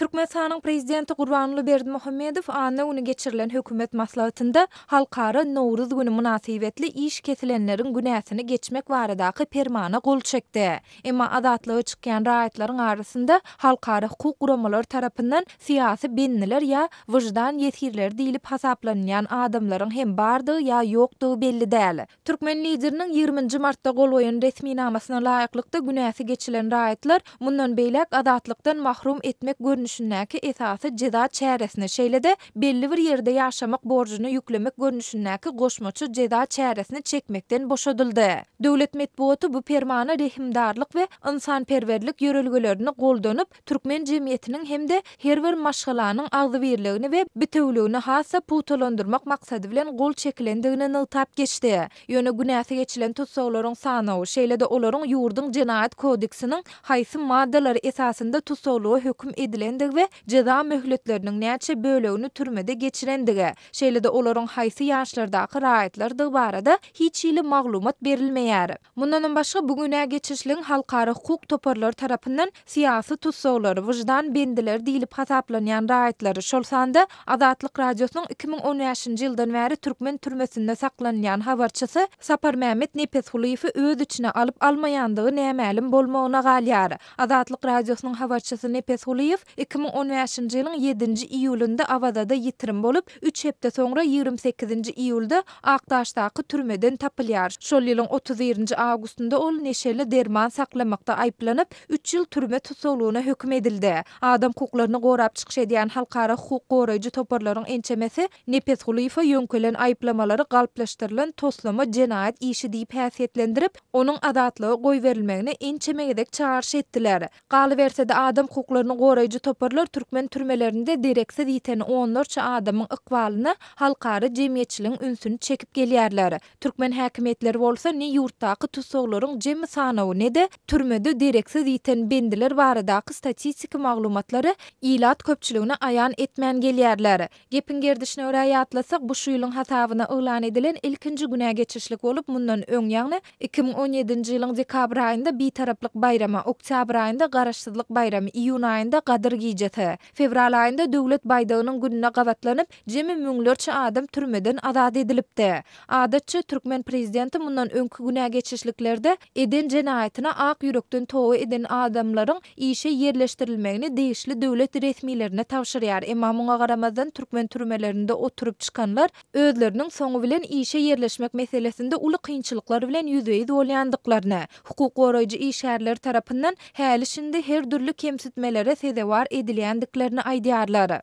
Türkmenistanyň prezidenti Gurbanuly Berdimuhammedow anda güni geçirilen hökümet maslahatynda halkara Nowruz güni münasibetli iş kesilenleriň günäsini geçmek baradaky permana gol çekdi. Emma adatlygy çykýan raýatlaryň arasynda halkara hukuk guramalary tarapyndan siýasy benniler ýa wyjdan ýetirleri diýilip hasaplanýan adamlaryň hem bardygy ýa ýokdugy belli däl. Türkmen lideriniň 20 martda golwayan resmi namasyna laýyklykda günäsi geçilen raýatlar mundan beýlek adatlykdan mahrum etmek görnüşindäki esasy jeda çäresini şeýle-de belli bir ýerde ýaşamak borjyny ýüklemek görnüşindäki goşmaçy jeda çäresini çekmekden boşadyldy. Döwlet medeniýeti bu permana rehimdarlyk we ynsanperwerlik ýörelgelerini goldanyp türkmen jemgyýetiniň hemde her bir maşgalanyň agzybirligini we bitewligini hassa putalandyrmak maksady bilen gol çekilendigini nytap geçdi. Ýöne günäsi geçilen tutsawlaryň sanawy şeýle-de olaryň ýurduň jenaýat kodeksiniň haýsy maddalary esasynda tutsawlygy hökm edilendigi we jeda möhletleriniň näçe bölegini türmede geçirendigi, şeýle-de olaryň haýsy ýaşlardaky raýatlar barada hiç ýyly maglumat berilmeýär. Mundan başga bu günä geçişliň halkara hukuk toparlary tarapyndan siýasy tutsawlary wyjdan bendiler diýilip hasaplanýan raýatlary şolsanda Azatlyk radiosynyň 2015-nji ýyldan bäri türkmen türmesinde saklanýan habarçysy Sapar Mehmet Nepeshuliýewi öz içine alyp almaýandygy nämälim bolmagyna galýar. Azatlyk radiosynyň habarçysy Nepeshuliýew 2015-nji ýylyň 7-nji iýulynda Awazada ýitirim bolup 3 hepde soňra 28-nji iýulda Akdaşdaky türmeden tapylýar. Şol ýylyň 31-nji awgustynda ol neşeli derman saklamakda aýplanyp 3 ýyl türme tutsawlygyna hökm edildi. Adam hukuklaryny gorap çykyş edýän halkara hukuk goraýjy toparlaryň ençemesi Nepeshuliýewe ýönkelen aýplamalary galplaşdyrylan toslama jenaýat işi diýip häsiýetlendirip, onuň adatlygy goý berilmegine ençemegedek çağırş etdiler. Galy bersede adam hukuklaryny goraýjy toparlar türkmen türmelerinde direksiz ýiten onlarça adamyň ykbalyny halkara jemgyýetçiligiň ünsüni çekip gelýärler. Türkmen häkimetleri bolsa ne ýurtdaky tutsawlaryň jemi sanawy ne de türmede direksiz ýiten bendiler baradaky statistika maglumatlary ilat köpçüligine aýan etmän gelýärler. Gepin gerdişine öräýe atlasak bu şu ýylyň hasabyna ýylan edilen ilkinji günä geçişlik bolup mundan öň ýagny 2017-nji ýylyň dekabr aýynda bitaraplyk bayrama, oktyabr aýynda garaşsyzlyk bayramy, iýun aýynda Gadyr giýjeti, fevral aýynda döwlet baýdagynyň gününe gabatlanyp jemi müňlerçe adam türmeden azat edilipdi. Adatça türkmen prezidenti mundan öňkü günä geçişliklerde eden jenaýatyna ak ýürekden towa eden adamlaryň işe ýerleşdirilmegini değişli döwlet resmilerine tawşyrýar. Emma muňa garamazdan türkmen türmelerinde oturup çykanlar özleriniň soňu bilen işe ýerleşmek meselesinde uly kynçylyklar bilen ýüzbeýiz bolýandyklaryny, hukuk goraýjy işgärler tarapyndan häli şinde her türlü kemsitmelere sezewar edilýändiklerini aýdýarlar.